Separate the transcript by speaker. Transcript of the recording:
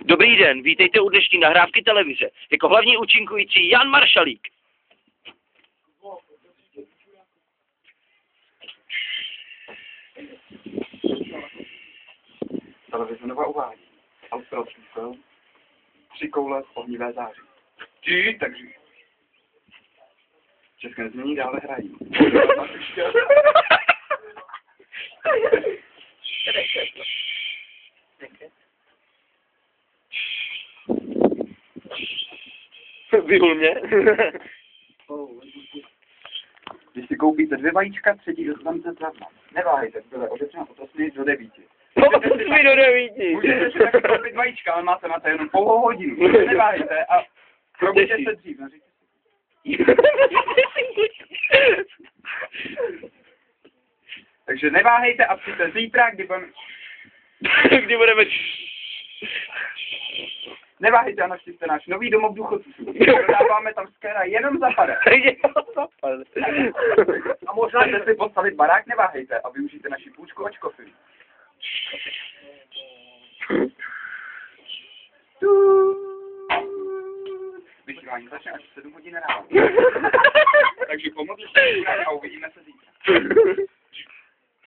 Speaker 1: Dobrý den, vítejte u dnešní nahrávky televize. Jako hlavní účinkující Jan Maršalík.
Speaker 2: Televize Nova uvádí australský film 3 koule v ohnivé září. Ty, takže české znění dále hrají.
Speaker 1: Vyhul mě.
Speaker 2: Když si koupíte 2 vajíčka, třetí dostanete zdarma. Neváhejte, bylo odepřeno potosny do 9.
Speaker 1: Potosny do 9.
Speaker 2: Můžete si taky koupit vajíčka, ale máte na to jenom pouhou hodinu. Neváhejte a probuďte se dřív. Takže neváhejte a přijďte zítra,
Speaker 1: Kdy budeme...
Speaker 2: Neváhejte a navštivte náš nový domov důchodců. Dodáváme tam skéra jenom za pade. A možná jste si postavit barák, neváhejte a využijte naši půjčku od Škofy. Vysílání začne až 7 hodin ráno. Takže pomodlete se a uvidíme se zítra.